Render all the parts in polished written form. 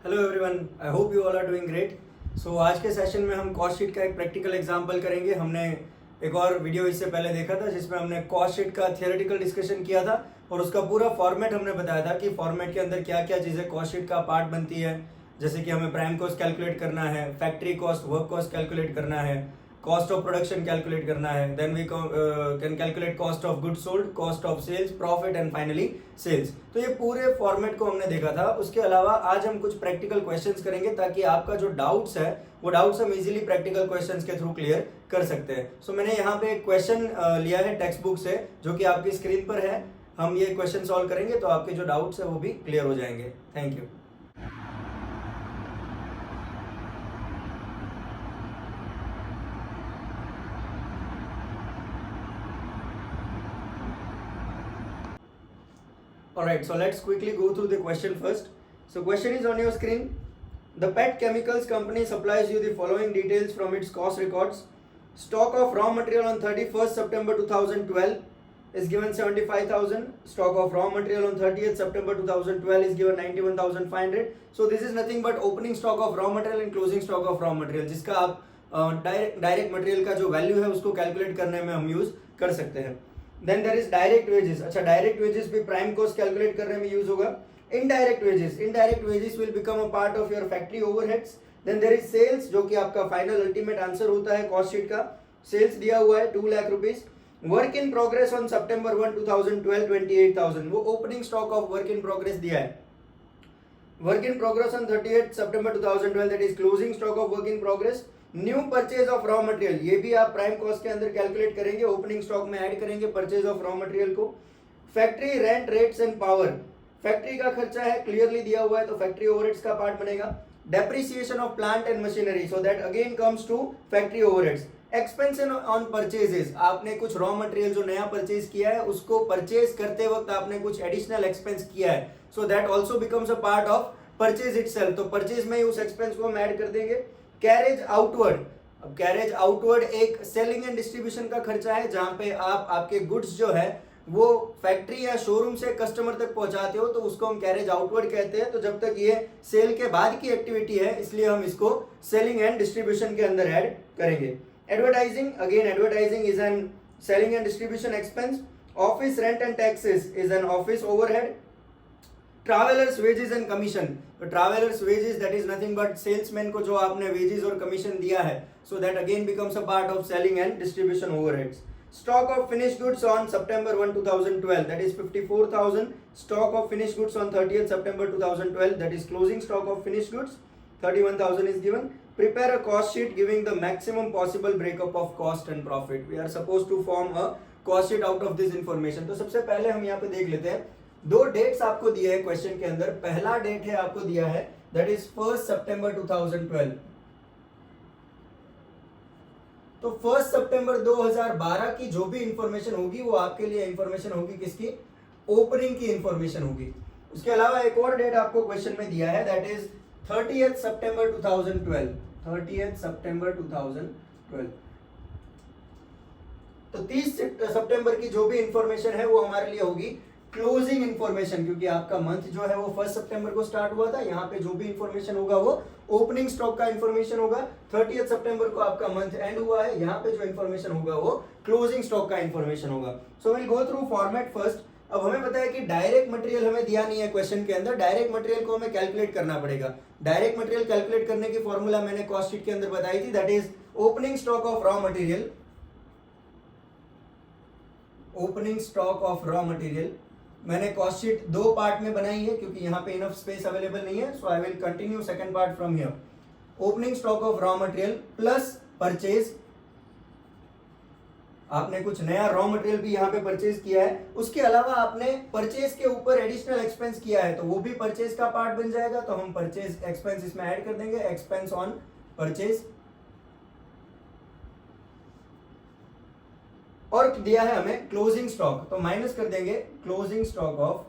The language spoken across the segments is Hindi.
Hello everyone, I hope you all are doing great. So आज के सेशन में हम कॉस्ट शीट का एक प्रैक्टिकल एग्जांपल करेंगे। हमने एक और वीडियो इससे पहले देखा था जिसमें हमने कॉस्ट शीट का थियोरेटिकल डिस्कशन किया था और उसका पूरा फॉर्मेट हमने बताया था कि फॉर्मेट के अंदर क्या क्या चीज़ें कॉस्ट शीट का पार्ट बनती है। जैसे कि हमें प्राइम कॉस्ट कैलकुलेट करना है, factory cost, work cost calculate करना है, कॉस्ट ऑफ प्रोडक्शन कैलकुलेट करना है, then we can calculate cost of goods sold, cost of sales, profit and finally sales. तो ये पूरे फॉर्मेट को हमने देखा था। उसके अलावा आज हम कुछ प्रैक्टिकल क्वेश्चंस करेंगे ताकि आपका जो डाउट्स है वो डाउट्स हम इजीली प्रैक्टिकल क्वेश्चंस के थ्रू क्लियर कर सकते हैं। सो मैंने यहाँ पे एक क्वेश्चन लिया है टेक्स्ट बुक से जो कि आपकी स्क्रीन पर है। हम ये क्वेश्चन सॉल्व करेंगे तो आपके जो डाउट्स है वो भी क्लियर हो जाएंगे। Thank you. Alright, so let's quickly go through the question first. So question is on your screen. The PET Chemicals company supplies you the following details from its cost records. Stock of raw material on 31st September 2012 is given 75,000. Stock of raw material on 30th September 2012 is given 91,500. So this is nothing but opening stock of raw material and closing stock of raw material, जिसका आप डायरेक्ट मटेरियल का जो वैल्यू है उसको कैलकुलेट करने में हम यूज कर सकते हैं। Then there is direct wages. अच्छा, डायरेक्ट वेजेस भी प्राइम कॉस्ट कैलकुलेट करने में यूज होगा। Indirect wages will become a part of your factory overheads. Then there is sales, जो कि आपका फाइनल अल्टीमेट आंसर होता है कॉस्ट शीट का। सेल्स दिया हुआ है 2 lakh rupees. Work in progress on सितंबर 1 2012 28,000, वो opening stock of work in progress दिया है। Work in progress on 30th September 2012, that is closing stock of work in progress. New purchase of raw material, ये भी आप प्राइम कॉस्ट के अंदर कैलकुलेट करेंगे, ओपनिंग स्टॉक में ऐड करेंगे परचेज ऑफ रॉ मटेरियल को। Factory rent, rates and power, factory का खर्चा है, क्लियरली दिया हुआ है तो फैक्ट्री ओवरहेड्स का पार्ट बनेगा। Depreciation of plant and machinery, so that again comes to factory overheads. Expense on purchases, आपने कुछ रॉ मटेरियल जो नया परचेज किया है उसको परचेज करते वक्त आपने कुछ एडिशनल एक्सपेंस किया है, so that also becomes a part of purchase itself, तो परचेज में ही उस एक्सपेंस को हम ऐड कर देंगे। कैरेज आउटवर्ड, अब कैरेज आउटवर्ड एक सेलिंग एंड डिस्ट्रीब्यूशन का खर्चा है जहां पे आप आपके गुड्स जो है वो फैक्ट्री या शोरूम से कस्टमर तक पहुंचाते हो तो उसको हम कैरेज आउटवर्ड कहते हैं। तो जब तक ये सेल के बाद की एक्टिविटी है इसलिए हम इसको सेलिंग एंड डिस्ट्रीब्यूशन के अंदर ऐड करेंगे। Advertising, again advertising is an selling and distribution expense. Office rent and taxes is an office overhead. Travellers wages and commission, तो travellers wages that is nothing but salesman को जो आपने वेजेस और कमीशन दिया है, so that again becomes a part of selling and distribution overheads. Stock of finished goods on September 1 2012, that is 54,000. Stock of finished goods on 30th September 2012, that is closing stock of finished goods, 31,000 is given. Prepare a cost sheet giving the maximum possible breakup of cost and profit. We are supposed to form a cost sheet out of this information. तो सबसे पहले हम यहाँ पे देख लेते हैं, दो डेट्स आपको दिए हैं क्वेश्चन के अंदर। पहला डेट है आपको दिया है दैट इज 1 सितंबर 2012। तो 1 सितंबर 2012 की जो भी इंफॉर्मेशन होगी वो आपके लिए इंफॉर्मेशन होगी किसकी? ओपनिंग की इंफॉर्मेशन होगी। उसके अलावा एक और डेट आपको क्वेश्चन में दिया है that is 30th September 2012, 30th September 2012। तो 30 सितंबर की जो भी इंफॉर्मेशन है वो हमारे लिए होगी क्लोजिंग इंफॉर्मेशन, क्योंकि आपका मंथ जो है वो 1 सितंबर को स्टार्ट हुआ था। यहाँ पे जो भी इंफॉर्मेशन होगा वो ओपनिंग स्टॉक का इंफॉर्मेशन होगा। 30th सितंबर को आपका मंथ एंड हुआ है, यहाँ पे जो इंफॉर्मेशन होगा वो क्लोजिंग स्टॉक का इंफॉर्मेशन होगा। So will go through format first. अब हमें पता है कि डायरेक्ट मटेरियल हमें दिया नहीं है क्वेश्चन के अंदर, डायरेक्ट मटेरियल को हमें कैलकुलेट करना पड़ेगा। डायरेक्ट मटेरियल कैलकुलेट करने की फॉर्मूला मैंने कॉस्ट शीट के अंदर बताई थी, that is opening stock of raw material, opening stock of raw material. मैंने कॉस्ट शीट दो पार्ट में बनाई है क्योंकि यहाँ पे इनफ स्पेस अवेलेबल नहीं है, so I will continue second part from here. Opening stock of raw material plus purchase, आपने कुछ नया रॉ मटेरियल भी यहाँ पे परचेज किया है, उसके अलावा आपने परचेज के ऊपर एडिशनल एक्सपेंस किया है तो वो भी परचेज का पार्ट बन जाएगा। तो हम परचेज एक्सपेंस इसमें ऐड कर देंगे, एक्सपेंस ऑन परचेज। और दिया है हमें क्लोजिंग स्टॉक, तो माइनस कर देंगे closing stock of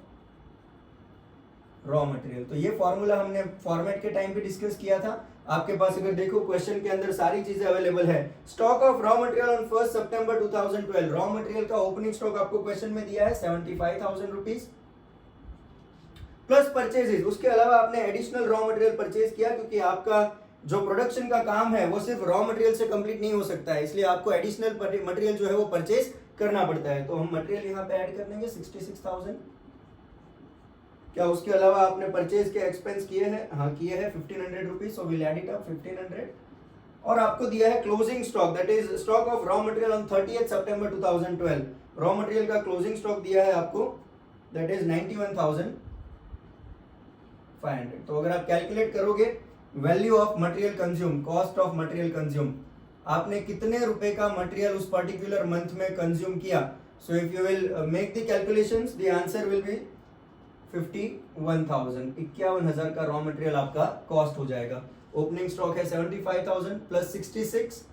raw material. तो ये फॉर्मूला हमने फॉर्मेट के टाइम पे डिस्कस किया था। आपके पास अगर देखो क्वेश्चन के अंदर सारी चीजें अवेलेबल है। Stock of raw material on 1 सितंबर 2012, रॉ मटेरियल का ओपनिंग स्टॉक आपको क्वेश्चन में दिया है 75,000 रुपीज। प्लस परचेजेस, उसके अलावा आपने एडिशनल रॉ मटेरियल परचेज किया, क्योंकि आपका जो प्रोडक्शन का काम है वो सिर्फ रॉ मटेरियल से कंप्लीट नहीं हो सकता है, इसलिए आपको एडिशनल मटेरियल जो है वो परचेज करना पड़ता है। तो हम मटेरियल यहाँ पे ऐड कर देंगे 66,000। क्या उसके अलावा आपने परचेज के एक्सपेंस किए हैं? हाँ किए हैं, 1500 rupees, so will add it up 1500। और आपको दिया है closing stock, that is stock of raw material on 30th September 2012। Raw material का क्लोजिंग स्टॉक दिया है आपको, दैट इज 91,500। तो अगर आप कैलकुलेट करोगे value of material consume, cost of material consume, आपने कितने रुपए का मटेरियल उस पर्टिकुलर मंथ में कंज्यूम किया, सो if you will make the calculations, the answer will B 51,000। 51,000 का रॉ मटेरियल आपका कॉस्ट हो जाएगा। ओपनिंग स्टॉक है 75,000 plus 66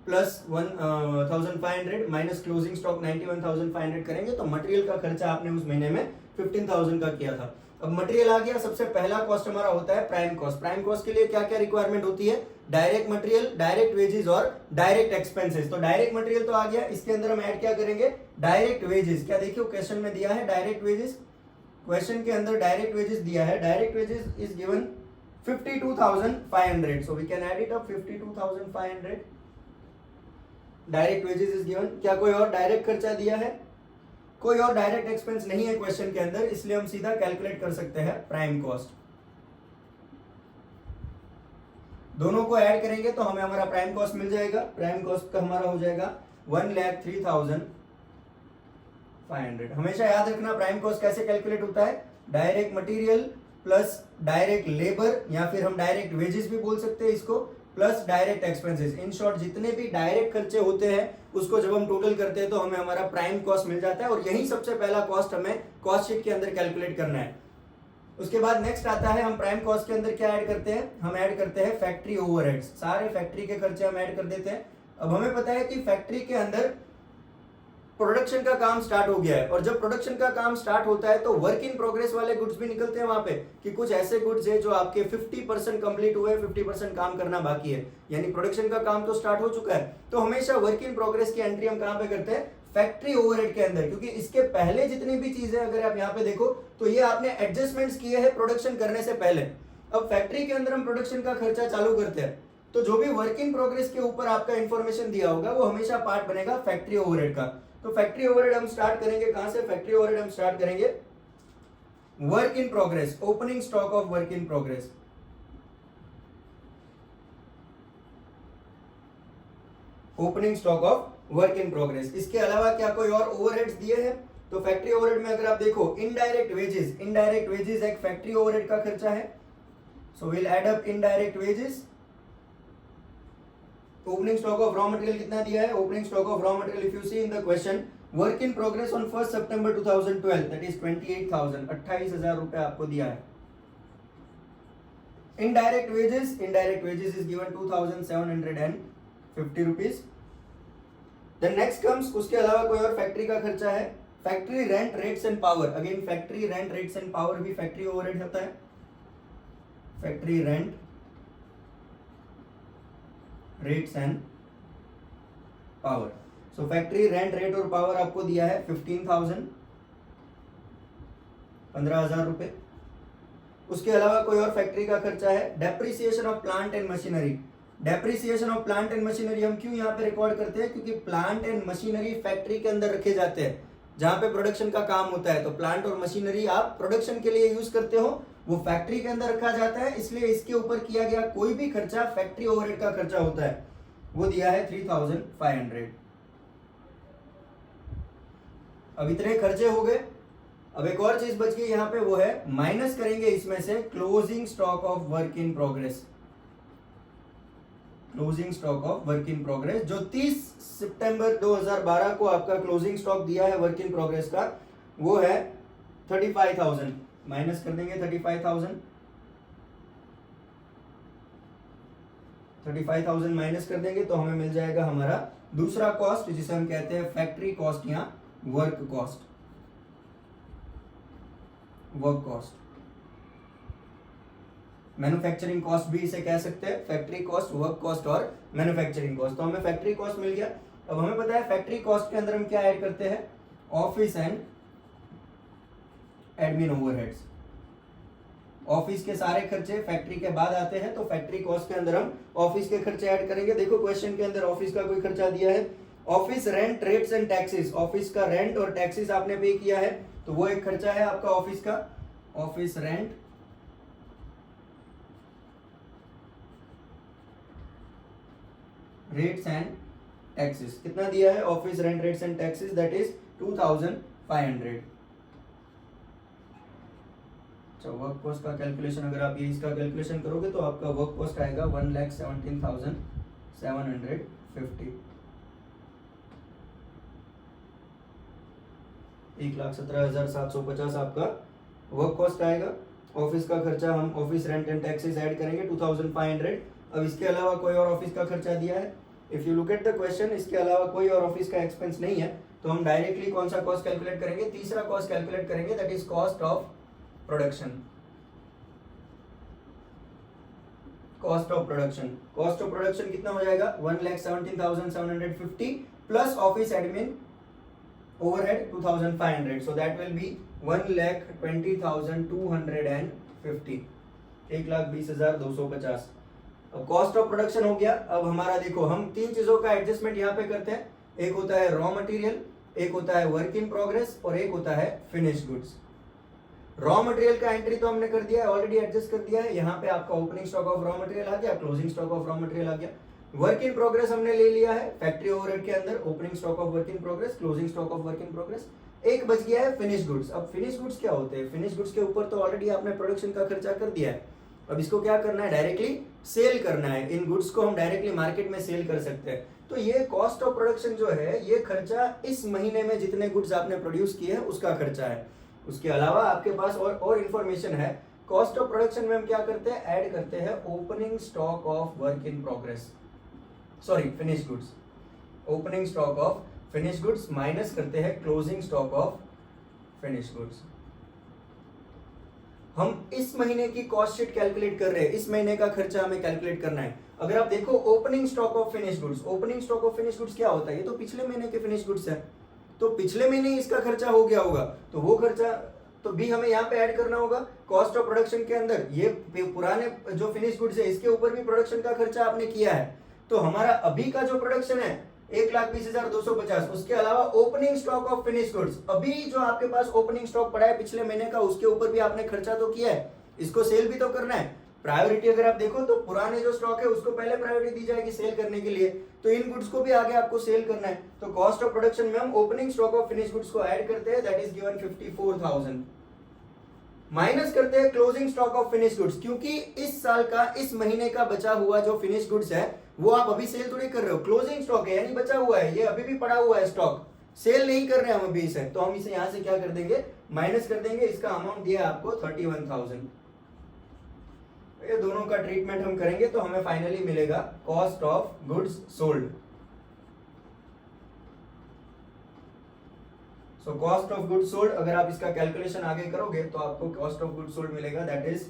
plus 1,500 minus closing stock 91,500 करेंगे तो मटेरियल का खर्चा आपने उस महीने में 15,000 का किया था। अब मटेरियल आ गया, सबसे पहला कॉस्ट हमारा होता है प्राइम कॉस्ट। प्राइम कॉस्ट के लिए क्या क्या रिक्वायरमेंट होती है? डायरेक्ट मटेरियल, डायरेक्ट वेजेस और डायरेक्ट एक्सपेंसेस। तो डायरेक्ट मटेरियल तो आ गया, इसके अंदर हम ऐड क्या करेंगे? Direct wages. क्या देखियो क्वेश्चन में दिया है डायरेक्ट वेजेस, क्वेश्चन के अंदर डायरेक्ट वेजेस दिया है। Direct wages is given 52,500, so we can add it up 52,500। Direct wages is given. क्या कोई और डायरेक्ट खर्चा दिया है? कोई और डायरेक्ट एक्सपेंस नहीं है क्वेश्चन के अंदर, इसलिए हम सीधा कैलकुलेट कर सकते हैं प्राइम कॉस्ट। दोनों को ऐड करेंगे तो हमें हमारा प्राइम कॉस्ट मिल जाएगा। प्राइम कॉस्ट का हमारा हो जाएगा 1,03,500। हमेशा याद रखना प्राइम कॉस्ट कैसे कैलकुलेट होता है? Direct material plus direct labour, या फिर हम डायरेक्ट वेजेस भी बोल सकते हैं इसको, plus direct expenses. In short जितने भी डायरेक्ट खर्चे होते हैं उसको जब हम टोटल करते हैं तो हमें हमारा प्राइम कॉस्ट मिल जाता है, और यही सबसे पहला कॉस्ट हमें कॉस्ट शीट के अंदर कैलकुलेट करना है। उसके बाद नेक्स्ट आता है, हम प्राइम कॉस्ट के अंदर क्या ऐड करते हैं? हम ऐड करते हैं फैक्ट्री ओवरहेड्स। सारे फैक्ट्री के खर्चे हम ऐड कर देते हैं। अब हमें पता है कि फैक्ट्री के अंदर प्रोडक्शन का काम स्टार्ट हो गया है, और जब प्रोडक्शन का काम स्टार्ट होता है तो वर्क इन प्रोग्रेस वाले गुड्स भी निकलते हैं वहां पे, कि कुछ ऐसे गुड्स है जो आपके 50% कंप्लीट हुए, 50% काम करना बाकी है, यानी प्रोडक्शन का काम तो स्टार्ट हो चुका है। तो हमेशा वर्क इन प्रोग्रेस की एंट्री हम कहां पे करते हैं? फैक्ट्री ओवरहेड के अंदर, क्योंकि इसके पहले जितनी भी चीजें अगर आप यहाँ पे देखो तो ये आपने एडजस्टमेंट्स किए हैं प्रोडक्शन करने से पहले। अब फैक्ट्री के अंदर हम प्रोडक्शन का खर्चा चालू करते हैं, तो जो भी वर्क इन प्रोग्रेस के ऊपर आपका इंफॉर्मेशन दिया होगा वो हमेशा पार्ट बनेगा फैक्ट्री ओवरहेड का। तो फैक्ट्री ओवरहेड हम स्टार्ट करेंगे कहां से? फैक्ट्री ओवरहेड हम स्टार्ट करेंगे work in progress, opening stock of work in progress. Opening stock of work in progress. इसके अलावा क्या कोई और ओवरहेड्स दिए हैं? तो फैक्ट्री ओवरहेड में अगर आप देखो इनडायरेक्ट वेजेस, इनडायरेक्ट वेजेस एक फैक्ट्री ओवरहेड का खर्चा है, so will add up indirect wages. Opening stock of raw material कितना दिया है? Opening stock of raw material if you see in the question, work in progress on 1 सितंबर 2012, दैट इज 28,000, 28,000 रुपए आपको दिया है। Indirect wages, indirect wages is given 2,750 rupees. Then next comes, उसके अलावा कोई और फैक्ट्री का खर्चा है? Factory rent, rates and power. Again factory rent, rates and power भी फैक्ट्री ओवरहेड होता है। Factory rent, rates and power. So factory rent, rate और पावर आपको दिया है 15,000, 15,000 रुपए। उसके अलावा कोई और फैक्ट्री का खर्चा है? Depreciation of plant and machinery. Depreciation of plant and machinery हम क्यों यहाँ पे रिकॉर्ड करते हैं? क्योंकि प्लांट एंड मशीनरी फैक्ट्री के अंदर रखे जाते हैं जहां पे प्रोडक्शन का काम होता है। तो प्लांट और मशीनरी आप प्रोडक्शन के लिए यूज करते हो, वो फैक्ट्री के अंदर रखा जाता है, इसलिए इसके ऊपर किया गया कोई भी खर्चा फैक्ट्री ओवरहेड का खर्चा होता है। वो दिया है 3,500। अब इतने खर्चे हो गए। अब एक और चीज बच गई यहाँ पे, वो है माइनस करेंगे इसमें से closing stock of work in progress. Closing stock of work in progress जो 30 सितंबर 2012 को आपका क्लोजिंग स्टॉक दिया है वर्क इन प्रोग्रेस का, वो है 35,000। माइनस कर देंगे 35,000, 35,000 माइनस कर देंगे तो हमें मिल जाएगा हमारा दूसरा कॉस्ट, जिसे हम कहते हैं फैक्ट्री कॉस्ट या work cost, work cost. Manufacturing cost भी इसे कह सकते हैं, फैक्ट्री कॉस्ट, वर्क कॉस्ट और मैन्युफैक्चरिंग कॉस्ट। तो हमें फैक्ट्री कॉस्ट मिल गया। अब हमें पता है फैक्ट्री कॉस्ट के अंदर हम क्या ऐड करते हैं? Office and admin overheads. Office के सारे खर्चे फैक्ट्री के बाद आते हैं, तो फैक्ट्री कॉस्ट के अंदर हम ऑफिस के खर्चे ऐड करेंगे। देखो क्वेश्चन के अंदर ऑफिस का कोई खर्चा दिया है, office rent rates and taxes, office का रेंट और टैक्सेस आपने पे किया है, तो वो एक खर्चा है आपका ऑफिस का, office rent rates and taxes. कितना दिया है office rent rates and taxes, that is 2500। Work cost का कैलकुलेशन अगर आप ये इसका कैलकुलेशन करोगे तो आपका वर्क कॉस्ट आएगा 1,17,750, 1,17,750 आपका वर्क कॉस्ट आएगा। ऑफिस का खर्चा हम office rent and taxes add करेंगे 2,500। अब इसके अलावा कोई और ऑफिस का खर्चा दिया है, if you look at the question, इसके अलावा कोई और ऑफिस का एक्सपेंस नहीं है, तो हम डायरेक्टली कौन सा कॉस्ट कैलकुलेट करेंगे, तीसरा कॉस्ट कैलकुलेट करेंगे, that is cost of production. Cost of production, cost of production कितना हो जाएगा 1,17,750 plus office admin overhead 2,500, so that will be 1,20,250, 1,20,250। अब कॉस्ट ऑफ प्रोडक्शन हो गया। अब हमारा देखो हम तीन चीजों का एडजस्टमेंट यहाँ पे करते हैं, एक होता है रॉ मटेरियल, एक होता है वर्क इन प्रोग्रेस और एक होता है फिनिश गुड्स। रॉ मटेरियल का एंट्री तो हमने कर दिया है, ऑलरेडी एडजस्ट कर दिया है, यहाँ पे आपका opening stock of raw material आ गया, closing stock of raw material आ गया। वर्क इन प्रोग्रेस हमने ले लिया है फैक्ट्री ओवरहेड के अंदर, opening stock of work in progress, closing stock of work in progress. एक बच गया है फिनिश गुड्स। अब फिनिश गुड्स क्या होते हैं, फिनिश गुड्स के ऊपर तो ऑलरेडी आपने प्रोडक्शन का खर्चा कर दिया है, अब इसको क्या करना है, डायरेक्टली सेल करना है। इन गुड्स को हम डायरेक्टली मार्केट में सेल कर सकते हैं। तो ये कॉस्ट ऑफ प्रोडक्शन जो है, ये खर्चा इस महीने में जितने गुड्स आपने प्रोड्यूस किए हैं उसका खर्चा है। उसके अलावा आपके पास और इंफॉर्मेशन है। कॉस्ट ऑफ प्रोडक्शन में हम क्या करते हैं, ऐड करते हैं opening stock of work in progress, sorry finish goods, opening stock of finish goods minus करते हैं closing stock of finish goods. हम इस महीने की कॉस्ट शीट कैलकुलेट कर रहे हैं, इस महीने का खर्चा हमें कैलकुलेट करना है। अगर आप देखो opening stock of finish goods, opening stock of finish goods क्या होता है, ये तो पिछले महीने के फिनिश गुड्स है, तो पिछले महीने इसका खर्चा हो गया होगा, तो वो खर्चा तो भी हमें यहाँ पे ऐड करना होगा कॉस्ट ऑफ प्रोडक्शन के अंदर। ये पुराने जो फिनिश गुड्स है इसके ऊपर भी प्रोडक्शन का खर्चा आपने किया है, तो हमारा अभी का जो प्रोडक्शन है 1,20,250, उसके अलावा opening stock of finish goods, अभी जो आपके पास ओपनिंग स्टॉक पड़ा है पिछले महीने का, उसके ऊपर भी आपने खर्चा तो किया है, इसको सेल भी तो करना है। प्रायोरिटी अगर आप देखो तो पुराने जो स्टॉक है उसको पहले प्रायोरिटी दी जाएगी सेल करने के लिए, तो इन गुड्स को भी आगे आपको सेल करना है। तो कॉस्ट ऑफ प्रोडक्शन में हम opening stock of finish goods को ऐड करते हैं, दैट इज गिवन 54,000, माइनस करते हैं closing stock of finish goods, क्योंकि इस साल का इस महीने का बचा हुआ जो फिनिश गुड्स है वो आप अभी सेल थोड़ी कर रहे हो, क्लोजिंग स्टॉक है यानी बचा हुआ है, ये अभी भी पड़ा हुआ है स्टॉक, सेल नहीं कर रहे हैं हम अभी इसे, तो हम इसे यहां से क्या कर देंगे, माइनस कर देंगे। इसका अमाउंट दिया आपको 31,000। ये दोनों का ट्रीटमेंट हम करेंगे तो हमें फाइनली मिलेगा cost of goods sold. So cost of goods sold, अगर आप इसका कैलकुलेशन आगे करोगे तो आपको कॉस्ट ऑफ गुड्स सोल्ड मिलेगा, दैट इज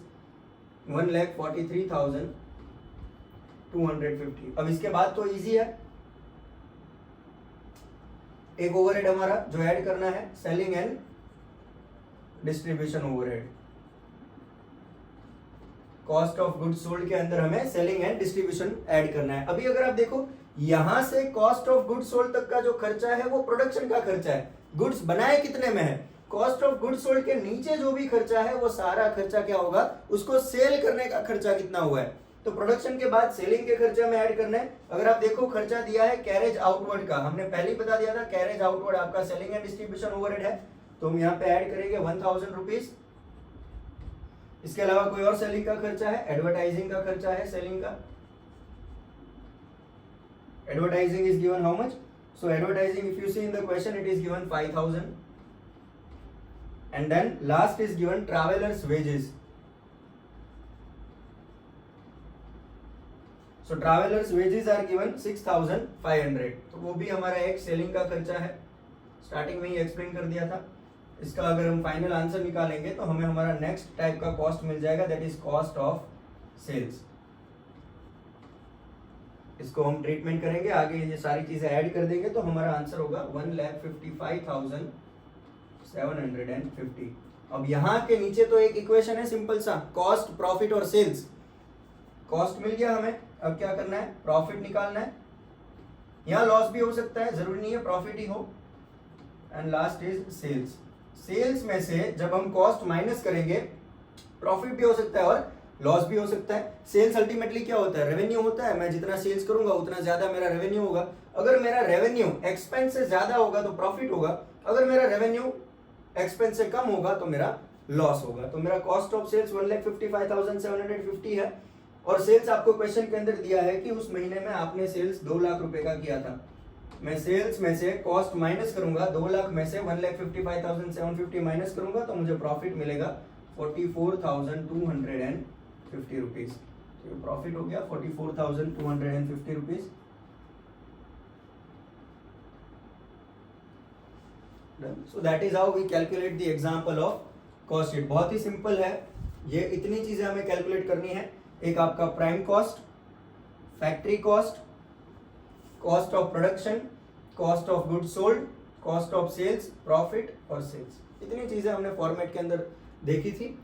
1,43,250। अब इसके बाद तो इजी है, एक ओवरहेड हमारा जो ऐड करना है, selling and distribution overhead. Cost of goods sold के अंदर हमें सेलिंग एंड डिस्ट्रीब्यूशन ऐड करना है। अभी अगर आप देखो यहां से कॉस्ट ऑफ गुड्स सोल्ड तक का जो खर्चा है वो प्रोडक्शन का खर्चा है, गुड्स बनाए कितने में है। कॉस्ट ऑफ गुड्स सोल्ड के नीचे जो भी खर्चा है वो सारा खर्चा क्या होगा, उसको सेल करने का खर्चा कितना हुआ है, तो प्रोडक्शन के बाद सेलिंग के खर्चे में ऐड करना है। अगर आप देखो खर्चा दिया है कैरेज आउटवर्ड का, हमने पहले ही बता दिया था कैरेज आउटवर्ड आपका सेलिंग एंड डिस्ट्रीब्यूशन ओवरहेड है, तो हम यहाँ पे ऐड करेंगे 1,000 रुपीज। इसके अलावा कोई और सेलिंग का खर्चा है, एडवर्टाइजिंग का खर्चा है, सेलिंग का advertising is given how much, so advertising if you see in the question it is given 5,000 and then last is given travellers wages. So travellers wages are given 6,500, तो वो भी हमारा एक सेलिंग का खर्चा है, स्टार्टिंग में ही एक्सप्लेन कर दिया था। इसका अगर हम फाइनल आंसर निकालेंगे तो हमें हमारा नेक्स्ट टाइप का कॉस्ट मिल जाएगा, that is cost of sales. इसको हम ट्रीटमेंट करेंगे, आगे ये सारी चीजें ऐड कर देंगे तो हमारा आंसर होगा 1,55,750। अब यहाँ के नीचे तो एक इक्वेशन है सिंपल सा, कॉस्ट प्रॉफिट और सेल्स। कॉस्ट मिल गया हमें, अब क्या करना है, प्रॉफिट निकालना है। यहाँ लॉस भी हो सकता है, जरूरी नहीं है प्रॉफिट ही हो। And last is sales. Sales में से जब हम कॉस्ट माइनस करेंगे, प्रॉफिट भी हो सकता है और लॉस भी हो सकता है। सेल्स अल्टीमेटली क्या होता है, रेवेन्यू होता है। मैं जितना सेल्स करूंगा उतना ज्यादा मेरा रेवेन्यू होगा। अगर मेरा रेवेन्यू एक्सपेंस से ज्यादा होगा तो प्रॉफिट होगा, अगर मेरा रेवेन्यू एक्सपेंस से कम होगा तो मेरा लॉस होगा। तो मेरा कॉस्ट ऑफ सेल्स 1,55,750 है और सेल्स आपको क्वेश्चन के अंदर दिया है कि उस महीने में आपने सेल्स 2 लाख रुपए का किया था। मैं सेल्स में से कॉस्ट माइनस करूंगा, 2 लाख में से 1,55,750 माइनस करूंगा तो मुझे प्रॉफिट मिलेगा 44,250 रुपीज। तो ये प्रॉफिट हो गया 44,250 rupees. So that is how we calculate the example of cost sheet. बहुत ही सिंपल है, ये इतनी चीजें हमें कैलकुलेट करनी है। एक आपका prime cost, factory cost, cost of production, cost of goods sold, cost of sales, profit और सेल्स। इतनी चीजें हमने फॉर्मेट के अंदर देखी थी।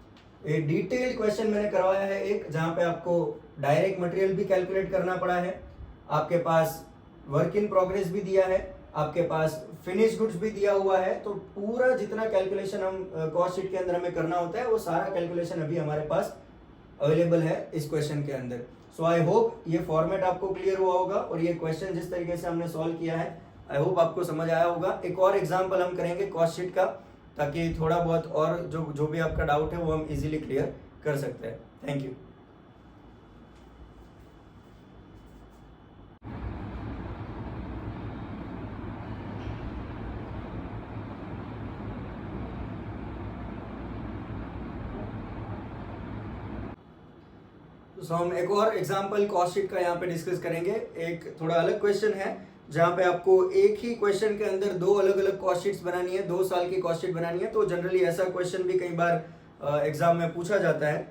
एक डिटेल क्वेश्चन मैंने करवाया है एक, जहां पे आपको डायरेक्ट मटेरियल भी कैलकुलेट करना पड़ा है, आपके पास वर्क इन प्रोग्रेस भी दिया है, आपके पास फिनिश गुड्स भी दिया हुआ है। तो पूरा जितना कैलकुलेशन हम कॉस्ट शीट के अंदर हमें करना होता है वो सारा कैलकुलेशन अभी हमारे पास अवेलेबल है इस क्वेश्चन के अंदर। सो आई होप ये फॉर्मेट आपको क्लियर हुआ होगा और ये क्वेश्चन जिस तरीके से हमने सॉल्व किया है आई होप आपको समझ आया होगा। एक और एग्जांपल हम करेंगे कॉस्ट शीट का, ताकि थोड़ा बहुत और जो भी आपका डाउट है वो हम इजीली क्लियर कर सकते हैं। Thank you. तो हम एक और एग्जांपल कॉस्ट शीट का यहाँ पे डिस्कस करेंगे। एक थोड़ा अलग क्वेश्चन है जहाँ पे आपको एक ही क्वेश्चन के अंदर 2 अलग अलग कॉस्ट शीट्स बनानी है, 2 साल की कॉस्ट शीट बनानी है। तो जनरली ऐसा क्वेश्चन भी कई बार एग्जाम में पूछा जाता है।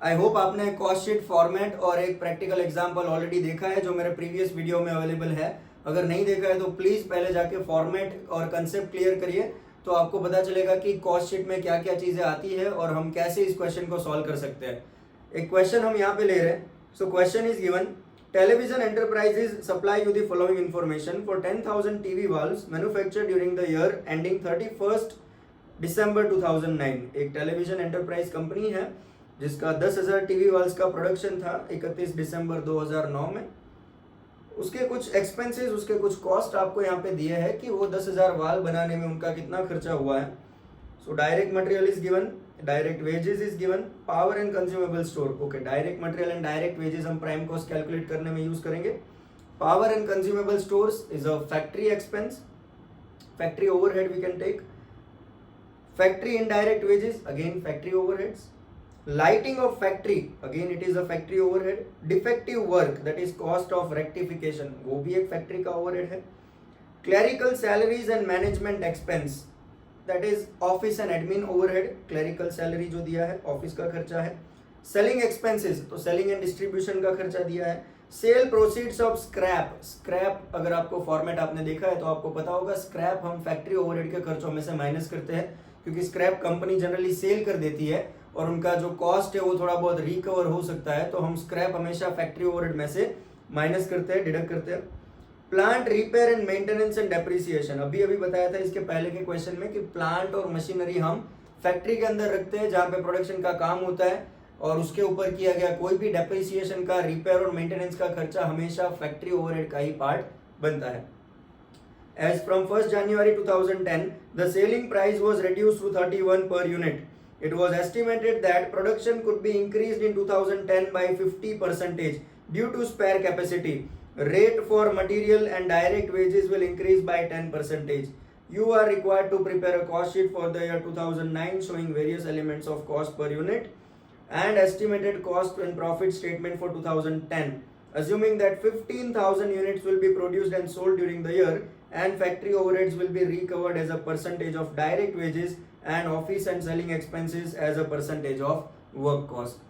आई होप आपने कॉस्ट शीट फॉर्मेट और एक प्रैक्टिकल एग्जाम्पल ऑलरेडी देखा है जो मेरे प्रीवियस वीडियो में अवेलेबल है। अगर नहीं देखा है तो प्लीज पहले जाके फॉर्मेट और कंसेप्ट क्लियर करिए, तो आपको पता चलेगा कि कॉस्ट शीट में क्या क्या चीजें आती है और हम कैसे इस क्वेश्चन को सॉल्व कर सकते हैं। एक क्वेश्चन हम यहाँ पे ले रहे हैं। So question is given, television enterprises supply you the following information for 10,000 TV valves manufactured during the year ending 31st December 2009। एक टेलीविजन एंटरप्राइज कंपनी है जिसका 10,000 टीवी वाल्व्स का प्रोडक्शन था 31 दिसंबर 2009 में। उसके कुछ एक्सपेंसेस, उसके कुछ कॉस्ट आपको यहाँ पे दिए हैं कि वो 10,000 वाल्व बनाने में उनका कितना खर्चा हुआ है। So direct material is given, direct wages is given, power and consumable store. Okay, direct material and direct wages हम प्राइम कॉस्ट कैलकुलेट करने में यूज करेंगे। Power and consumable stores is a factory expense, factory overhead we can take. Factory indirect wages, again factory overheads. Lighting of factory, again it is a factory overhead. Defective work that is cost of rectification, वो भी एक फैक्ट्री का ओवरहेड है। Clerical salaries and management expense that is office and admin overhead. Clerical salary जो दिया है ऑफिस का खर्चा है। सेलिंग एक्सपेंसेस, तो सेलिंग एंड डिस्ट्रीब्यूशन का खर्चा दिया है। Sale proceeds of scrap, scrap अगर आपको फॉर्मेट आपने देखा है तो आपको पता होगा स्क्रैप हम फैक्ट्री ओवरहेड के खर्चों में से माइनस करते हैं, क्योंकि स्क्रैप कंपनी जनरली सेल कर देती है और उनका जो कॉस्ट है वो थोड़ा बहुत रिकवर हो सकता है, तो हम स्क्रैप हमेशा फैक्ट्री ओवरहेड में से माइनस करते हैं, डिडक्ट करते हैं। Plant repair and maintenance and depreciation, अभी बताया था इसके पहले के क्वेश्चन में कि प्लांट और मशीनरी हम फैक्ट्री के अंदर रखते हैं जहां पे प्रोडक्शन का काम होता है और उसके ऊपर किया गया कोई भी डेप्रिसिएशन का, रिपेयर और मेंटेनेंस का खर्चा हमेशा फैक्ट्री ओवरहेड का ही पार्ट बनता है। As from 1st January 2010, the selling price was reduced to 31 per unit. It was estimated that production could be increased in 2010 by 50% due to spare capacity. Rate for material and direct wages will increase by 10%. You are required to prepare a cost sheet for the year 2009 showing various elements of cost per unit and estimated cost and profit statement for 2010. Assuming that 15,000 units will be produced and sold during the year and factory overheads will be recovered as a percentage of direct wages and office and selling expenses as a percentage of work cost.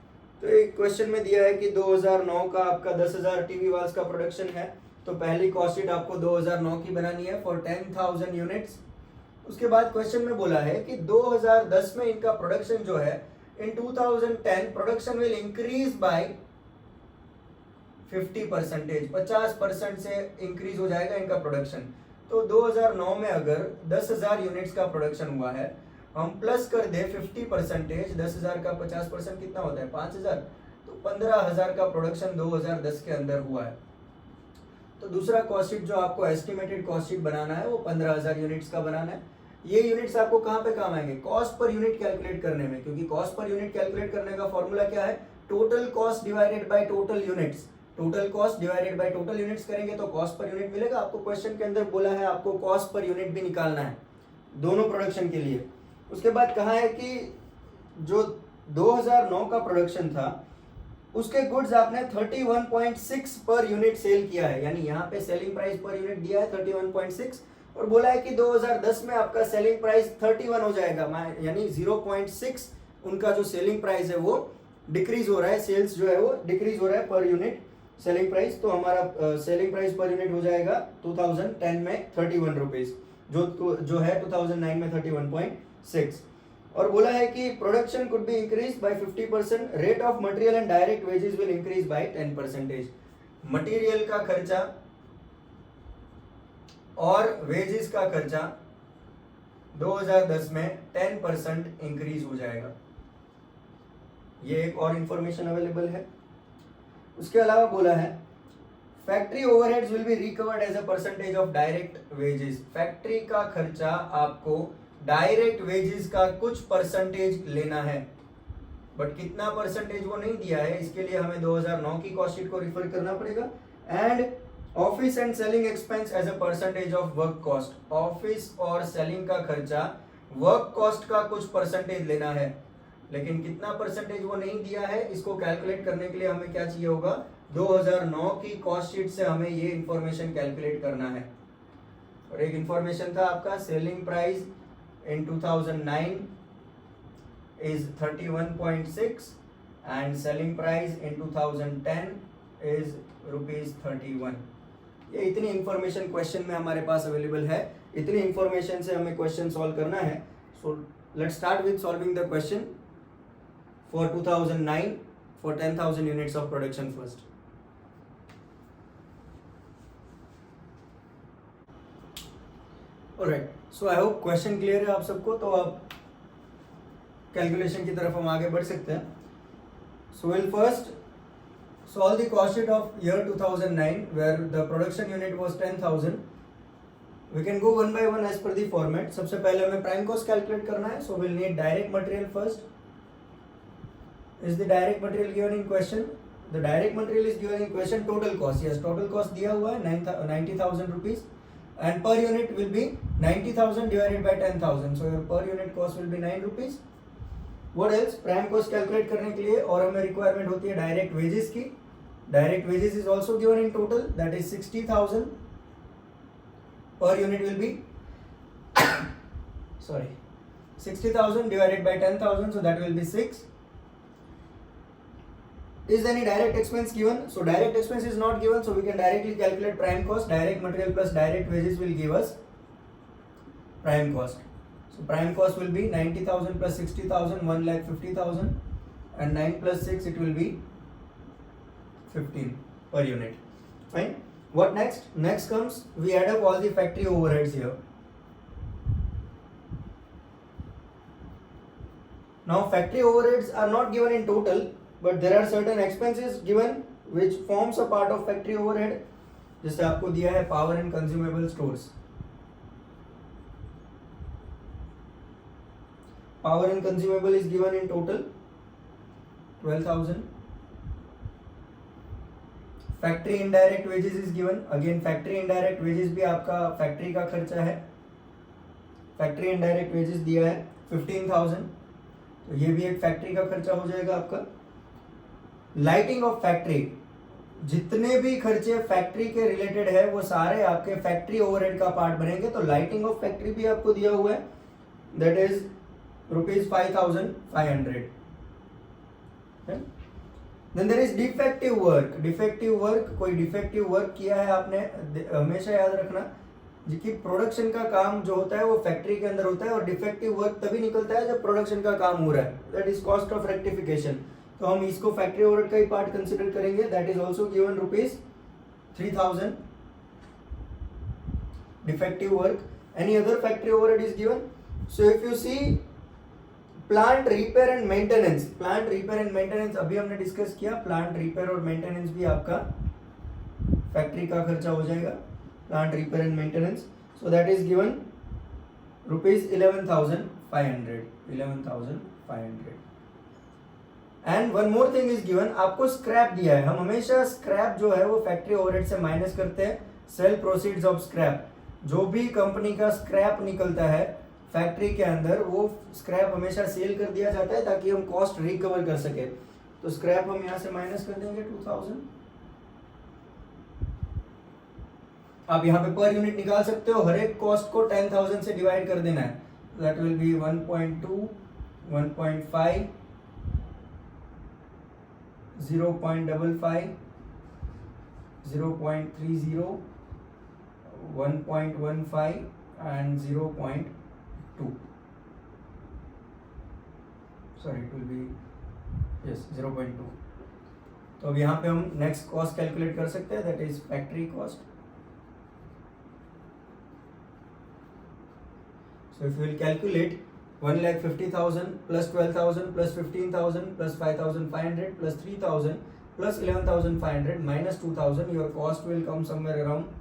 तो एक क्वेश्चन में दिया है कि 2009 का आपका 10,000 टीवी वाल्व्स का प्रोडक्शन है, तो पहली कॉस्ट शीट आपको 2009 की बनानी है फॉर 10,000 यूनिट्स। उसके बाद क्वेश्चन में बोला है कि 2010 में इनका प्रोडक्शन जो है इन 2010 प्रोडक्शन विल इंक्रीज बाय 50%, 50% से इंक्रीज हो जाएगा इनका प्रोडक्शन। तो 2009 में अगर 10,000 यूनिट्स का प्रोडक्शन हुआ है, हम प्लस कर दे 50%, 10,000 का 50% कितना होता है 5,000, तो 15,000 का प्रोडक्शन 2010 के अंदर हुआ है। तो दूसरा कॉस्ट शीट जो आपको एस्टिमेटेड कॉस्ट शीट बनाना है वो 15,000 यूनिट्स का बनाना है। ये यूनिट्स आपको कहाँ पे काम आएंगे, कॉस्ट पर यूनिट कैलकुलेट करने में, क्योंकि कॉस्ट पर यूनिट कैलकुलेट करने का फॉर्मूला क्या है, total cost divided by total units. Total cost divided by total units करेंगे तो कॉस्ट पर यूनिट मिलेगा। आपको क्वेश्चन के अंदर बोला है आपको कॉस्ट पर यूनिट भी निकालना है दोनों प्रोडक्शन के लिए। उसके बाद कहा है कि जो 2009 का प्रोडक्शन था उसके गुड्स आपने 31.6 पर यूनिट सेल किया है, यानी यहाँ पे सेलिंग प्राइस पर यूनिट दिया है 31.6, और बोला है कि 2010 में आपका सेलिंग प्राइस 31 हो जाएगा, यानी 0.6 उनका जो सेलिंग प्राइस है वो डिक्रीज हो रहा है, सेल्स जो है वो डिक्रीज हो रहा है पर यूनिट सेलिंग प्राइस। तो हमारा सेलिंग प्राइस पर यूनिट हो जाएगा 2010 में 31 रुपीज, जो है 2009 में 31.6। और बोला है कि production could be increase by 50%, rate of material and direct wages will increase by 10%। Material का खर्चा और वेजेस का खर्चा 2010 में 10% इंक्रीज हो जाएगा। ये एक और इंफॉर्मेशन अवेलेबल है। उसके अलावा बोला है factory overheads will be recovered as a percentage of direct wages. Factory का खर्चा आपको डायरेक्ट वेजेस का कुछ परसेंटेज लेना है, बट कितना परसेंटेज वो नहीं दिया है, इसके लिए हमें 2009 की कॉस्ट शीट को रिफर करना पड़ेगा। And office and selling expense as a percentage of work cost. Office और सेलिंग का खर्चा वर्क कॉस्ट का कुछ परसेंटेज लेना है, लेकिन कितना परसेंटेज वो नहीं दिया है, इसको कैलकुलेट करने के लिए हमें क्या चाहिए होगा, 2009 की कॉस्ट शीट से हमें ये इंफॉर्मेशन कैलकुलेट करना है। और एक इंफॉर्मेशन था आपका selling price in 2009 is 31.6 and selling price in 2010 is rupees 31। ये इतनी इंफॉर्मेशन क्वेश्चन में हमारे पास अवेलेबल है, इतनी इंफॉर्मेशन से हमें क्वेश्चन सॉल्व करना है। So let's start with solving the question for 2009 for 10,000 units of production first। Alright, so I hope question clear है आप सबको, तो आप कैलकुलेशन की तरफ हम आगे बढ़ सकते हैं। So will first solve the cost sheet of year 2009 where the production unit was 10,000। We can go one by one as per the format. सबसे पहले हमें प्राइम कॉस्ट कैलकुलेट करना है, so will need direct material first. Is the direct material given in question? The direct material is given in question. Total cost, yes total cost दिया हुआ है 90,000 rupees, and per unit will be 90,000 divided by 10,000, so your per unit cost will be 9 rupees। what else? Prime cost calculate करने के लिए और हमें रिक्वायरमेंट होती है डायरेक्ट वेजेस की। Direct wages is also given in total, that is 60,000। per unit will be sorry 60,000 divided by 10,000, so that will be 6। Is any direct expense given? So direct expense is not given, so we can directly calculate prime cost. Direct material plus direct wages will give us prime cost. So prime cost will be 90,000 plus 60,000, 1,50,000, and 9 plus 6 it will be 15 per unit. Fine. What next? Next comes we add up all the factory overheads here. Now factory overheads are not given in total, but there are certain expenses given which forms a part of factory overhead। जैसे आपको दिया है power and consumable stores। Power and consumable is given in total 12,000। Factory indirect wages is given, again factory indirect wages भी आपका फैक्ट्री का खर्चा है। फैक्ट्री indirect wages दिया है 15,000, तो ये भी एक फैक्ट्री का खर्चा हो जाएगा आपका। लाइटिंग ऑफ फैक्ट्री, जितने भी खर्चे फैक्ट्री के रिलेटेड है वो सारे आपके फैक्ट्री ओवरहेड का पार्ट बनेंगे। तो लाइटिंग ऑफ फैक्ट्री भी आपको दिया हुआ है, that is rupees 5,500। Then there is defective work. Defective work, कोई डिफेक्टिव वर्क किया है आपने, हमेशा याद रखना कि प्रोडक्शन का काम जो होता है वो फैक्ट्री के अंदर होता है और डिफेक्टिव वर्क तभी निकलता है जब प्रोडक्शन का काम हो रहा है, that is cost of rectification. तो हम इसको फैक्ट्री ओवरहेड का ही पार्ट कंसिडर करेंगे, that is also given ₹3000 defective work. Any other factory overhead is given. So if you see plant repair and maintenance, plant repair and maintenance अभी हमने डिस्कस किया, प्लांट रिपेयर और मेंटेनेंस भी आपका फैक्ट्री का खर्चा हो जाएगा, plant repair and maintenance. So that is given ₹11,500, 11,500। And one more thing is given, आपको स्क्रैप दिया है। हम हमेशा स्क्रैप जो है वो फैक्ट्री ओवरहेड से माइनस करते हैं, सेल प्रोसीड्स ऑफ स्क्रैप। जो भी कंपनी का स्क्रैप निकलता है फैक्ट्री के अंदर, वो स्क्रैप हमेशा सेल कर दिया जाता है ताकि हम कॉस्ट रिकवर कर सके। तो स्क्रैप हम यहाँ से माइनस कर देंगे 2000। आप यहाँ पे पर यूनिट निकाल सकते हो, हर एक कॉस्ट को 10,000 से डिवाइड कर देना है। That will B 1.2, 1.5, 0.55, 0.30, 1.15 and 0.2. Sorry, it will be yes 0.2. तो अब यहाँ पे हम नेक्स्ट कॉस्ट कैलकुलेट कर सकते हैं, that is factory cost. So if we will calculate 1,50,000 plus 12,000 plus 15,000 plus 5,500 plus 3,000 plus 11,500 minus 2,000, your cost will come somewhere around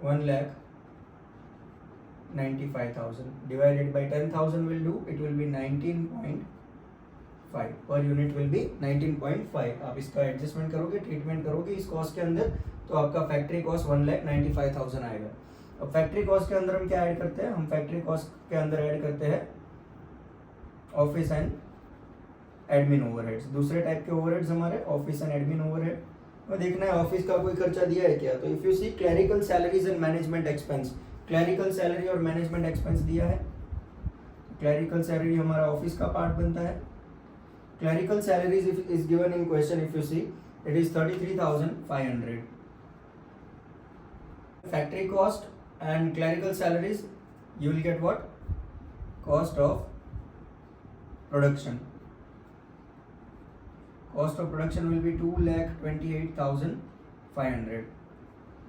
1,95,000 divided by 10,000 will do, it will be 19.5 per unit will be 19.5। आप इसका एडजस्टमेंट करोगे, ट्रीटमेंट करोगे इस कॉस्ट के अंदर, तो आपका फैक्ट्री कॉस्ट 1,95,000 आएगा। अब फैक्ट्री कॉस्ट के अंदर हम क्या ऐड करते हैं, हम फैक्ट्री कॉस्ट के अंदर ऐड करते हैं ऑफिस एंड एडमिन ओवरहेड्स। दूसरे टाइप के ओवरहेड्स हमारे ऑफिस एंड एडमिन ओवरहेड। और देखना है ऑफिस का कोई खर्चा दिया है क्या। तो if you see clerical salaries and management expense, clerical salary और मैनेजमेंट एक्सपेंस दिया है। क्लरिकल सैलरी हमारा ऑफिस का पार्ट बनता है। Clerical salaries is given in question, if you see it is 33,500। Factory cost and clerical salaries, you will get what? Cost of production. Cost of production will be 2,28,500.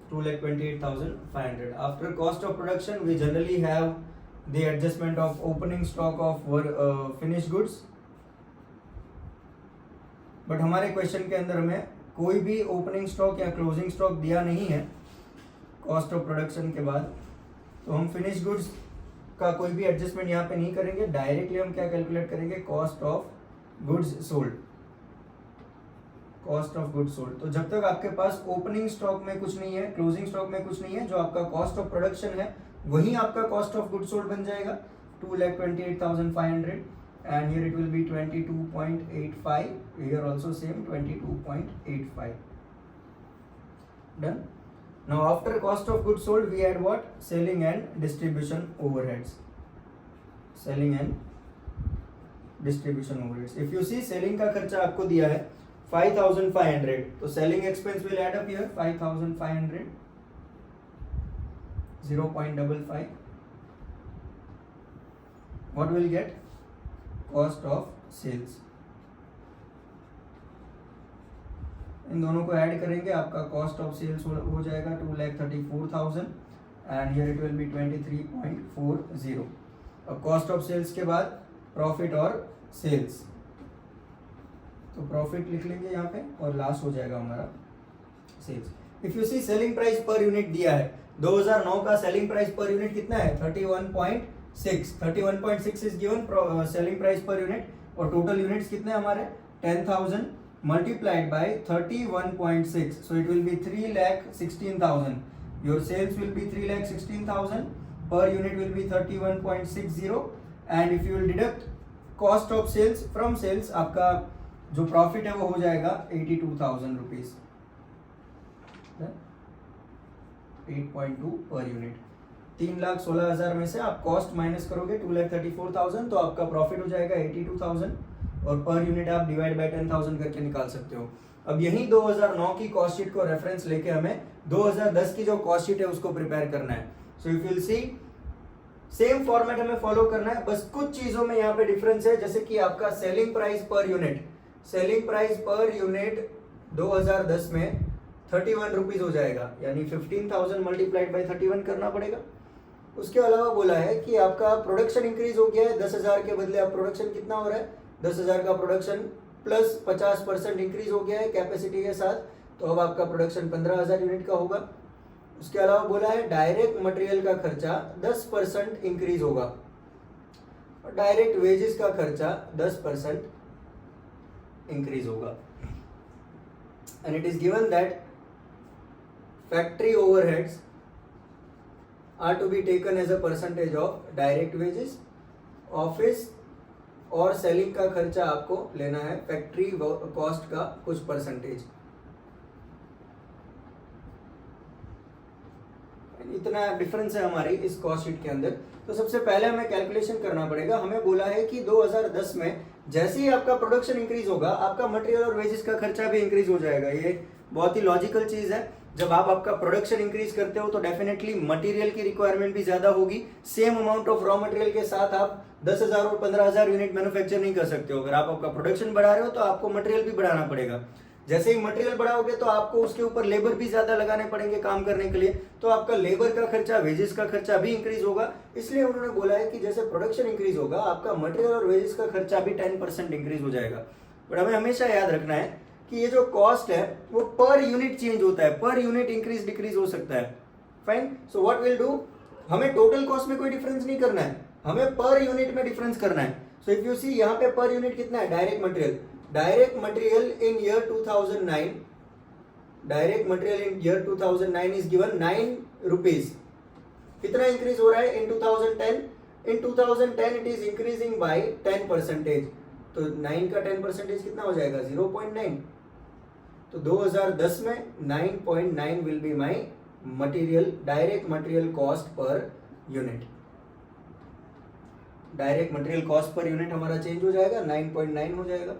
2,28,500. After cost of production, we generally have the adjustment of opening stock of finished goods. But हमारे क्वेश्चन के अंदर हमें कोई भी ओपनिंग स्टॉक या क्लोजिंग स्टॉक दिया नहीं है कॉस्ट ऑफ प्रोडक्शन के बाद, तो हम फिनिश गुड्स का कोई भी एडजस्टमेंट यहाँ पे नहीं करेंगे। डायरेक्टली हम क्या कैलकुलेट करेंगे, cost of goods sold, cost of goods sold. तो जब तक आपके पास ओपनिंग स्टॉक में कुछ नहीं है, क्लोजिंग स्टॉक में कुछ नहीं है, जो आपका कॉस्ट ऑफ प्रोडक्शन है वही आपका कॉस्ट ऑफ गुड्स सोल्ड बन जाएगा 2,28,500 and here it will be 22.85, here also same 22.85. Done. Now after cost of goods sold we add what? Selling and distribution overheads. Selling and distribution overheads. If you see selling का खर्चा आपको दिया है 5,500, तो selling expense will add up here 5,500, 0.55. What will get? Cost of sales. इन दोनों को ऐड करेंगे, आपका कॉस्ट ऑफ सेल्स हो जाएगा 2,34,000 and here it will B 23.40। अब कॉस्ट ऑफ सेल्स के बाद प्रॉफिट और सेल्स, तो प्रॉफिट लिख लेंगे यहाँ पे और लास्ट हो जाएगा हमारा sales. If you see selling price per unit दिया है, 2009 का सेलिंग प्राइस पर यूनिट कितना है 31.6 is given selling price per unit, और टोटल यूनिट्स कितने हमारे 10,000 multiplied by 31.6, so it will be 3,16,000. Your sales will be 3,16,000, per unit will be 31.60, and if you will deduct cost of sales from sales, आपका जो प्रॉफिट है वो हो जाएगा 82,000 रुपीज, 8.2 पर यूनिट। 3,16,000 में से आप कॉस्ट माइनस करोगे 2,34,000, तो आपका प्रॉफिट हो जाएगा 82,000, और पर यूनिट आप डिवाइड बाय 10,000 करके निकाल सकते हो। अब यही 2009 की कॉस्ट शीट को रेफरेंस लेके हमें 2010 की जो कॉस्ट शीट है उसको प्रिपेयर करना है। So if you see same format हमें फॉलो करना है, बस कुछ चीजों में यहाँ पे डिफरेंस है, जैसे कि आपका सेलिंग प्राइस पर यूनिट 2010 में 31 रुपीज हो जाएगा, यानी 15,000 मल्टीप्लाइड बाई 31 करना पड़ेगा। उसके अलावा बोला है कि आपका प्रोडक्शन इंक्रीज हो गया है, 10,000 के बदले अब प्रोडक्शन कितना हो रहा है, 10,000 का प्रोडक्शन प्लस 50% इंक्रीज हो गया है कैपेसिटी के साथ, तो अब आपका प्रोडक्शन 15,000 यूनिट का होगा। उसके अलावा बोला है डायरेक्ट मटेरियल का खर्चा 10% इंक्रीज होगा और डायरेक्ट वेजेस का खर्चा 10% इंक्रीज होगा। And it is given that factory overheads are to be taken as a percentage of direct wages, office और सेलिंग का खर्चा आपको लेना है फैक्ट्री कॉस्ट का कुछ परसेंटेज। इतना डिफरेंस है हमारी इस कॉस्ट शीट के अंदर। तो सबसे पहले हमें कैलकुलेशन करना पड़ेगा। हमें बोला है कि 2010 में जैसे ही आपका प्रोडक्शन इंक्रीज होगा, आपका मटेरियल और वेजेस का खर्चा भी इंक्रीज हो जाएगा। ये बहुत ही लॉजिकल चीज है। जब आप आपका प्रोडक्शन इंक्रीज करते हो तो डेफिनेटली मटेरियल की रिक्वायरमेंट भी ज्यादा होगी। Same amount of raw material के साथ आप 10,000 और 15,000 यूनिट मैन्युफैक्चर नहीं कर सकते हो। अगर आप आपका प्रोडक्शन बढ़ा रहे हो तो आपको मटेरियल भी बढ़ाना पड़ेगा। जैसे ही मटेरियल बढ़ाओगे तो आपको उसके ऊपर लेबर भी ज्यादा लगाने पड़ेंगे काम करने के लिए, तो आपका लेबर का खर्चा, वेजेस का खर्चा भी इंक्रीज होगा। इसलिए उन्होंने बोला है कि जैसे प्रोडक्शन इंक्रीज होगा, आपका मटेरियल और वेजेस का खर्चा भी 10% इंक्रीज हो जाएगा। बट हमें हमेशा याद रखना है कि ये जो कॉस्ट है वो पर यूनिट चेंज होता है, पर यूनिट इंक्रीज डिक्रीज हो सकता है। Fine, so what will do, हमें टोटल कॉस्ट में कोई डिफरेंस नहीं करना है, हमें पर यूनिट में डिफरेंस करना है। सो इफ यू सी यहाँ पे पर यूनिट कितना है, direct material in year 2009, direct material in year 2009 is given 9 rupees. कितना इंक्रीज हो रहा है इन 2010? इन 2010 इट इज इंक्रीजिंग बाय 10%। तो 9 का 10% कितना हो जाएगा, 0.9। तो 2010 में 9.9 will be my material, direct material cost per unit. Direct material cost per unit हमारा चेंज हो जाएगा, 9.9 हो जाएगा।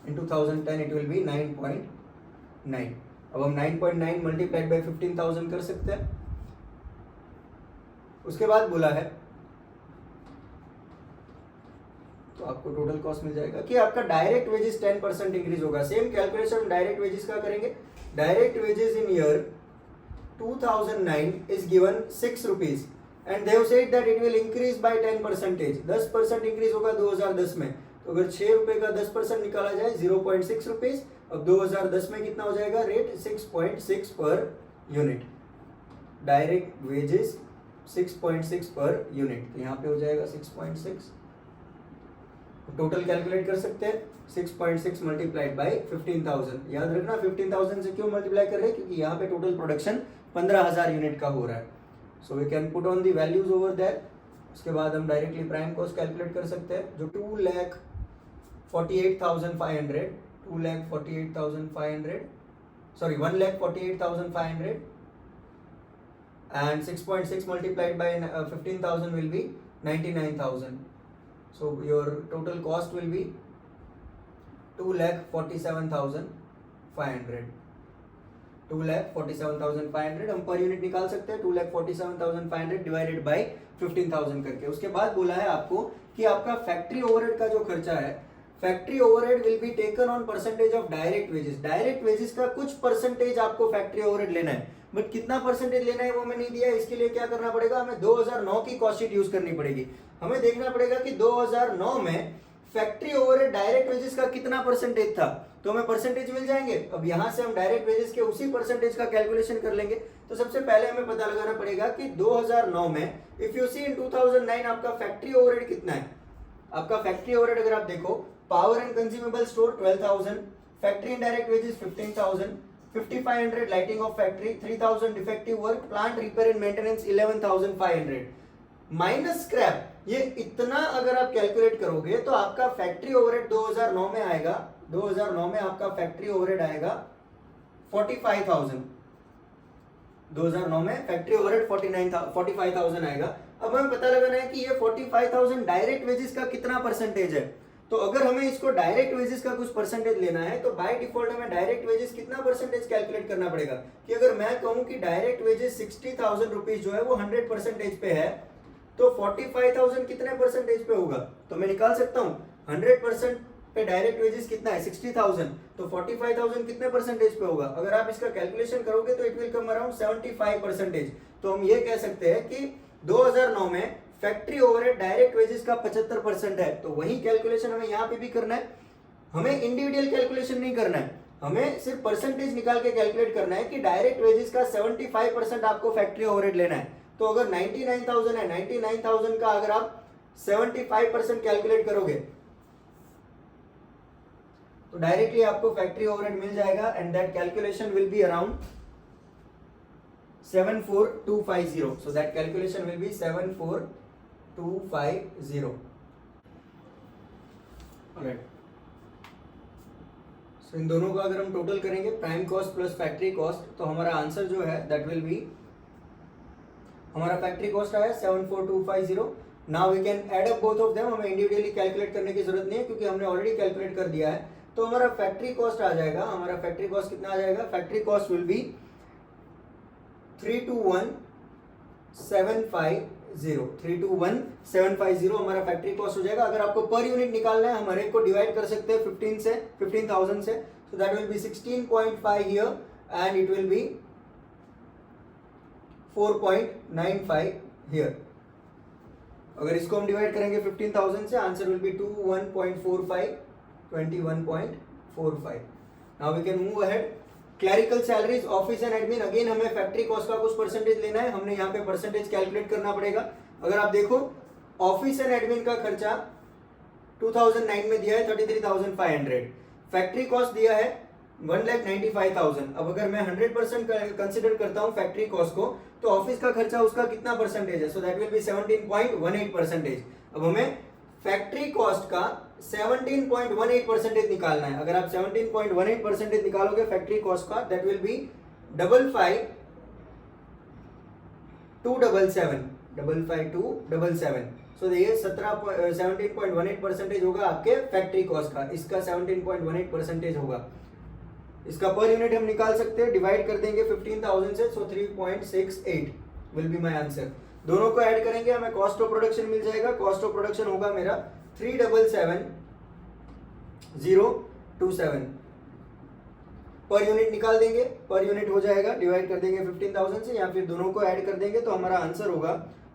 In 2010 it will be 9.9। अब हम 9.9 मल्टीप्लाइड बाय 15,000 कर सकते हैं। उसके बाद बोला है तो आपको टोटल कॉस्ट मिल जाएगा कि आपका डायरेक्ट वेजेस 10% इंक्रीज होगा। सेम कैलकुलेशन डायरेक्ट वेजेस का करेंगे। Direct wages in year 2009 is given 6 rupees and they have said that it will increase by 10%। 10% increase होगा 2010 में। तो अगर 6 रुपए का 10% निकाला जाए 0.6 रुपीज। अब 2010 में कितना हो जाएगा rate, 6.6 per unit. Direct wages 6.6 per unit, तो यहाँ पे हो जाएगा 6.6। टोटल कैलकुलेट कर सकते हैं, 6.6 मल्टीप्लाइड बाय 15,000। याद रखना 15,000 से क्यों मल्टीप्लाई कर रहे हैं, क्योंकि यहाँ पे टोटल प्रोडक्शन 15,000 यूनिट का हो रहा है। So we can put on the values over that. उसके बाद हम डायरेक्टली प्राइम कॉस्ट कैलकुलेट कर सकते हैं, जो 1,48,500 and 6.6 multiplied by 15,000 will be 99,000. So your total cost will be 2,47,500. 2,47,500 हम पर यूनिट निकाल सकते हैं, 2,47,500 डिवाइडेड बाई 15,000 करके। उसके बाद बोला है आपको कि आपका फैक्ट्री ओवरहेड का जो खर्चा है, factory overhead will be taken on percentage of direct wages. Direct wages का कुछ परसेंटेज आपको फैक्ट्री ओवरहेड लेना है, बट कितना परसेंटेज लेना है वो मैं नहीं दिया। इसके लिए क्या करना पड़ेगा, हमें 2009 की कॉस्ट शीट यूज करनी पड़ेगी। हमें देखना पड़ेगा कि 2009 में फैक्ट्री ओवरहेड डायरेक्ट वेजेस का कितना परसेंटेज था, तो हमें परसेंटेज मिल जाएंगे। अब यहां से हम डायरेक्ट वेजेस के उसी परसेंटेज का कैलकुलेशन कर लेंगे। तो सबसे पहले हमें पता लगाना पड़ेगा कि 2009 में इफ यू सी इन 2009 आपका फैक्ट्री ओवरहेड कितना है। आपका फैक्ट्री ओवरहेड अगर आप देखो, power and consumable store 12,000, factory indirect wages 15,000, 5,500 lighting of factory, 3,000 defective work, plant repair and maintenance 11,500 minus scrap. ये इतना अगर आप कैलकुलेट करोगे तो आपका फैक्ट्री ओवरहेड 2009 में आएगा, 2009 में आपका फैक्ट्री ओवरहेड आएगा 45,000। 2009 में फैक्ट्री ओवरहेड 45,000 आएगा। अब हमें पता लगाना है कि ये 45,000 डायरेक्ट वेजेस का कितना परसेंटेज है। तो अगर हमें इसको डायरेक्ट वेजेस का कुछ परसेंटेज लेना है तो बाय डिफॉल्ट हमें डायरेक्ट वेजेस कितना परसेंटेज कैलकुलेट करना पड़ेगा कि अगर मैं कहूं कि डायरेक्ट वेजेस 60,000 रुपीज जो है वो 100% पे है तो 45,000 कितने परसेंटेज पे होगा, तो मैं निकाल सकता हूं 100% पे डायरेक्ट वेजेस कितना है 60,000, तो 45,000 कितने परसेंटेज पे होगा, अगर आप इसका कैलकुलेशन करोगे तो इट विल कम अराउंड 75%। तो हम ये कह सकते हैं कि 2009 में फैक्ट्री ओवरहेड डायरेक्ट वेजेस का 75% है। तो वही कैलकुलेशन हमें यहाँ पे भी करना है, हमें इंडिविजुअल कैलकुलेशन नहीं करना है, हमें सिर्फ परसेंटेज निकाल के कैलकुलेट करना है कि डायरेक्ट वेजेस का 75% आपको फैक्ट्री ओवरहेड लेना है। तो अगर 99,000 है, 99,000 का अगर आप 75% कैलकुलेट करोगे तो डायरेक्टली आपको फैक्ट्री ओवरहेड मिल जाएगा and that calculation will be around 74250. So that calculation will be 74250. Alright. So इन दोनों का अगर हम टोटल करेंगे prime cost plus factory cost तो हमारा आंसर जो है दैट विल बी, हमारा फैक्ट्री कॉस्ट आया 74250. Now we can add up both of them, हमें इंडिविजुअली कैलकुलेट करने की जरूरत नहीं है क्योंकि हमने ऑलरेडी कैलकुलेट कर दिया है। तो हमारा फैक्ट्री कॉस्ट आ जाएगा, हमारा फैक्ट्री कॉस्ट कितना आ जाएगा, फैक्ट्री कॉस्ट विल बी 321,750 हमारा फैक्ट्री कॉस्ट हो जाएगा। अगर आपको पर यूनिट निकालना है हम हर एक को डिवाइड कर सकते हैं 15,000 से, so that will be 16.5 here and it will be 4.95 here. अगर इसको हम डिवाइड करेंगे 15,000 से, answer will be 21.45, 21.45। Now we can move ahead. Clerical salaries, office and admin, again हमें फैक्ट्री कॉस्ट का कुछ परसेंटेज लेना है, हमने यहाँ पे परसेंटेज कैलकुलेट करना पड़ेगा। अगर आप देखो ऑफिस एंड एडमिन का खर्चा 2009 में दिया है 33,500, फैक्ट्री कॉस्ट दिया है 1,95,000। अब अगर मैं 100% कंसिडर करता हूँ फैक्ट्री कॉस्ट को तो ऑफिस का खर्चा उसका कितना परसेंटेज है, सो दैट विल बी 17.18%। अब हमें फैक्ट्री कॉस्ट का 17.18% निकालना है। अगर आप 17.18% निकालोगे फैक्ट्री कॉस्ट का दैट विल बी 55,277, सो ये 17.18% होगा आपके फैक्ट्री कॉस्ट का, इसका 17.18% होगा। इसका पर यूनिट हम निकाल सकते हैं, डिवाइड कर देंगे 15,000 से, सो 3.68 विल बी माय आंसर। दोनों को ऐड करेंगे हमें कॉस्ट ऑफ प्रोडक्शन मिल जाएगा, कॉस्ट ऑफ प्रोडक्शन होगा मेरा 377,027 पर यूनिट निकाल देंगे, पर यूनिट हो जाएगा, डिवाइड कर देंगे 15,000 से या फिर दोनों को ऐड कर देंगे तो हमारा आंसर होगा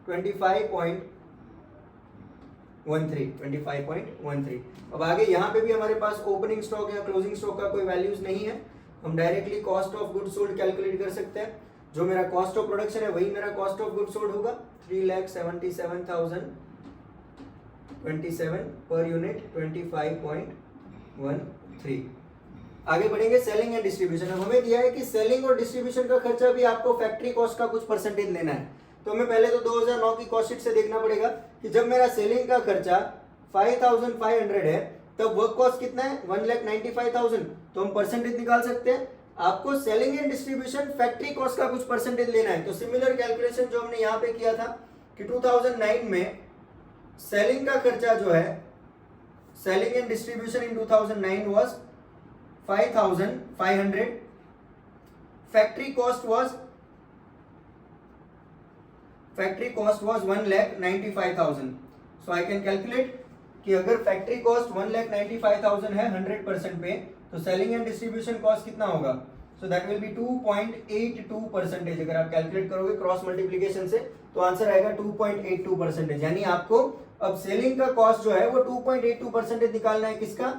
25.13। अब आगे यहाँ पे भी हमारे पास ओपनिंग स्टॉक या क्लोजिंग स्टॉक का कोई वैल्यूज नहीं है, हम directly cost of goods sold calculate कर सकते हैं। जो मेरा कॉस्ट ऑफ प्रोडक्शन है वही मेरा कॉस्ट ऑफ गुड्स सोल्ड होगा, 3,77,027 पर यूनिट 25.13। आगे बढ़ेंगे सेलिंग एंड डिस्ट्रीब्यूशन। अब हमें दिया है कि सेलिंग और डिस्ट्रीब्यूशन का खर्चा भी आपको फैक्ट्री कॉस्ट का कुछ परसेंटेज लेना है। तो हमें पहले तो 2009 की कॉस्ट शीट से देखना पड़ेगा कि जब मेरा सेलिंग का खर्चा 5,500 है तब वर्क कॉस्ट कितना है 1,95,000, तो हम परसेंटेज निकाल सकते हैं। आपको selling and distribution factory cost का कुछ परसेंटेज लेना है, तो सिमिलर कैलकुलेशन जो हमने यहाँ पे किया था कि 2009 में सेलिंग का खर्चा जो है, selling and distribution in 2009 was 5,500, factory cost was 1,95,000। So I can calculate कि अगर फैक्ट्री कॉस्ट 1,95,000 है 100% पे तो सेलिंग एंड डिस्ट्रीब्यूशन कॉस्ट कितना होगा, सो दैट विल बी 2.82%। अगर आप कैलकुलेट करोगे क्रॉस मल्टीप्लिकेशन से तो आंसर आएगा 2.82%। यानी आपको अब सेलिंग का कॉस्ट जो है वो 2.82% निकालना है, किसका,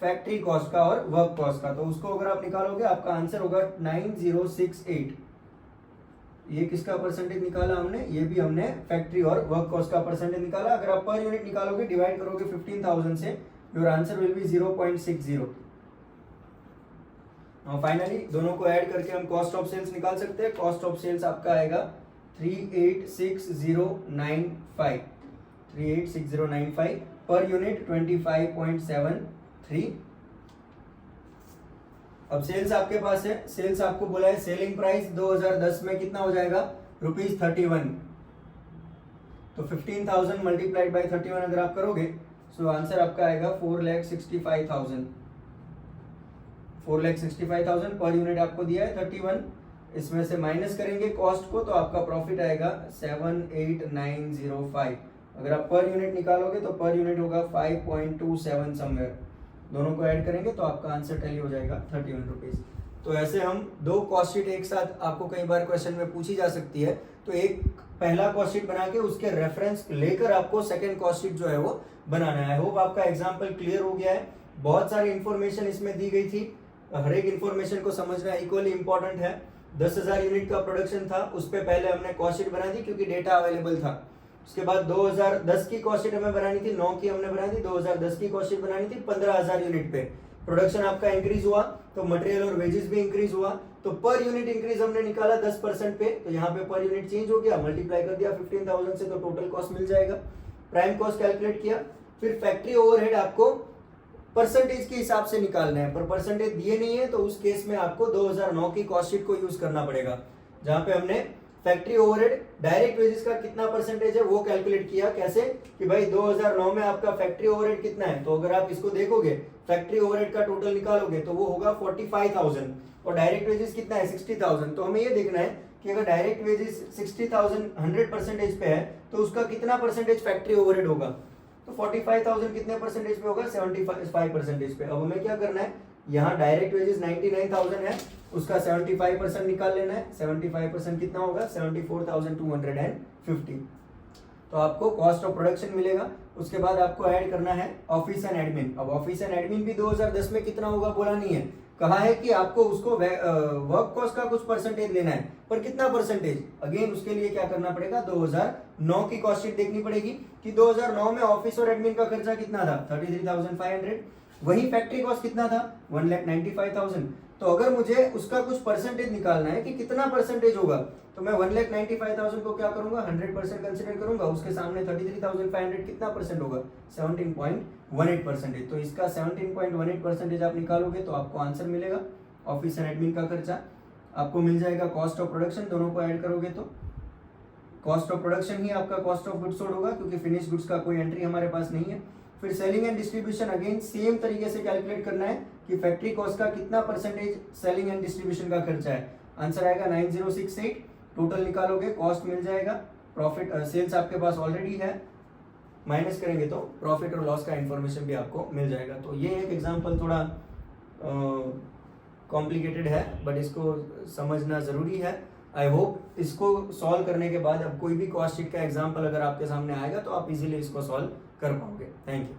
फैक्ट्री कॉस्ट का और वर्क कॉस्ट का। तो उसको अगर आप निकालोगे आपका आंसर होगा 9068। ये किसका परसेंटेज निकाला हमने, ये भी हमने फैक्ट्री और वर्क कॉस्ट का परसेंटेज निकाला। अगर आप पर यूनिट निकालोगे, डिवाइड करोगे 15,000 से, your answer will B 0.60। Now finally दोनों को ऐड करके हम कॉस्ट ऑफ सेल्स निकाल सकते हैं। कॉस्ट ऑफ सेल्स आपका आएगा 386095 पर यूनिट 25.73। अब सेल्स आपके पास है, सेल्स आपको बोला है सेलिंग प्राइस 2010 में कितना हो जाएगा, ₹31। तो 15,000 मल्टीप्लाइड बाय 31 अगर आप करोगे सो आंसर आपका आएगा 4,65,000। 4,65,000 पर यूनिट आपको दिया है 31। इसमें से माइनस करेंगे कॉस्ट को तो आपका प्रॉफिट आएगा 7,8,905। अगर आप पर यूनिट निकालोगे तो पर यूनिट होगा 5.27 समवेयर। दोनों को ऐड करेंगे तो आपका आंसर टैली हो जाएगा 31 रुपीज। तो ऐसे हम दो कॉस्ट शीट एक साथ आपको कई बार क्वेश्चन में पूछी जा सकती है। तो एक पहला कॉस्ट शीट बना के उसके रेफरेंस लेकर आपको सेकंड कॉस्ट शीट जो है वो बनाना है। आई होप आपका एग्जांपल क्लियर हो गया है। बहुत सारी इंफॉर्मेशन इसमें दी गई थी, हर एक इंफॉर्मेशन को समझना इक्वली इंपॉर्टेंट है। 10,000 यूनिट का प्रोडक्शन था, उस पर पहले हमने कॉस्ट शीट बना दी क्योंकि डेटा अवेलेबल था। उसके बाद 2010 की कॉस्ट शीट हमें बनानी थी, 9 की हमने बनाई थी। 2010 की कॉस्ट शीट बनानी थी 15,000 यूनिट पे। प्रोडक्शन आपका इंक्रीज हुआ तो मटेरियल और वेजेस भी इंक्रीज हुआ, तो पर यूनिट इंक्रीज हमने निकाला 10% पे, तो यहाँ पे पर यूनिट चेंज हो गया, मल्टीप्लाई कर दिया 15,000 से तो टोटल कॉस्ट मिल जाएगा। प्राइम कॉस्ट कैलकुलेट किया, फिर फैक्ट्री ओवरहेड आपको परसेंटेज के हिसाब से निकालना है, पर परसेंटेज दिए नहीं है तो उस केस में आपको 2009 की कॉस्ट शीट को यूज करना पड़ेगा, जहां पे हमने फैक्ट्री ओवरहेड डायरेक्ट वेजेस का कितना परसेंटेज है वो कैलकुलेट किया। कैसे कि भाई 2009 में आपका फैक्ट्री ओवरहेड कितना है, तो अगर आप इसको देखोगे फैक्ट्री ओवरहेड का टोटल निकालोगे तो वो होगा 45,000 और डायरेक्ट वेजेस कितना है 60,000। तो हमें ये देखना है कि अगर डायरेक्ट वेजेस 60,000 100% पे है तो उसका कितना परसेंटेज फैक्ट्री ओवरहेड होगा। तो 45,000 कितने परसेंटेज पे होगा 75% पे। अब हमें क्या करना है, यहाँ डायरेक्ट वेजेस 99,000 है, उसका 75% निकाल लेना है। 75% कितना होगा 74,250। तो आपको कॉस्ट ऑफ प्रोडक्शन मिलेगा। उसके बाद आपको ऐड करना है ऑफिस एंड एडमिन। अब ऑफिस एंड एडमिन भी 2010 में कितना होगा बोला नहीं है, कहा है कि आपको उसको वर्क कॉस्ट का कुछ परसेंटेज लेना है, पर कितना परसेंटेज। अगेन उसके लिए क्या करना पड़ेगा 2009 की कॉस्ट शीट देखनी पड़ेगी कि 2009 में ऑफिस और एडमिन का खर्चा कितना था 33,500। वही फैक्ट्री कॉस्ट कितना था 1,95,000। तो अगर मुझे उसका कुछ परसेंटेज निकालना है कि कितना परसेंटेज होगा, तो मैं 1,95,000 को क्या करूंगा 100% कंसिडर करूंगा, उसके सामने 33,500 कितना परसेंट होगा 17.18%। तो इसका 17.18% आप निकालोगे तो आपको आंसर मिलेगा। ऑफिस एंड एडमिन का खर्चा आपको मिल जाएगा कॉस्ट ऑफ प्रोडक्शन, दोनों को ऐड करोगे तो कॉस्ट ऑफ प्रोडक्शन ही आपका कॉस्ट ऑफ गुड्स सोल्ड होगा, क्योंकि फिनिश गुड्स का कोई एंट्री हमारे पास नहीं है। फिर selling and distribution again same तरीके से कैलकुलेट करना है कि फैक्ट्री कॉस्ट का कितना परसेंटेज सेलिंग एंड डिस्ट्रीब्यूशन का खर्चा है। आंसर आएगा 9068। टोटल निकालोगे कॉस्ट मिल जाएगा, प्रॉफिट सेल्स आपके पास ऑलरेडी है, माइनस करेंगे तो प्रॉफिट और लॉस का इंफॉर्मेशन भी आपको मिल जाएगा। तो ये एक एग्जांपल थोड़ा कॉम्प्लिकेटेड है, बट इसको समझना जरूरी है। आई होप इसको सॉल्व करने के बाद अब कोई भी कॉस्ट शीट का एग्जांपल अगर आपके सामने आएगा तो आप इजीली इसको सॉल्व कर पाओगे। Thank you.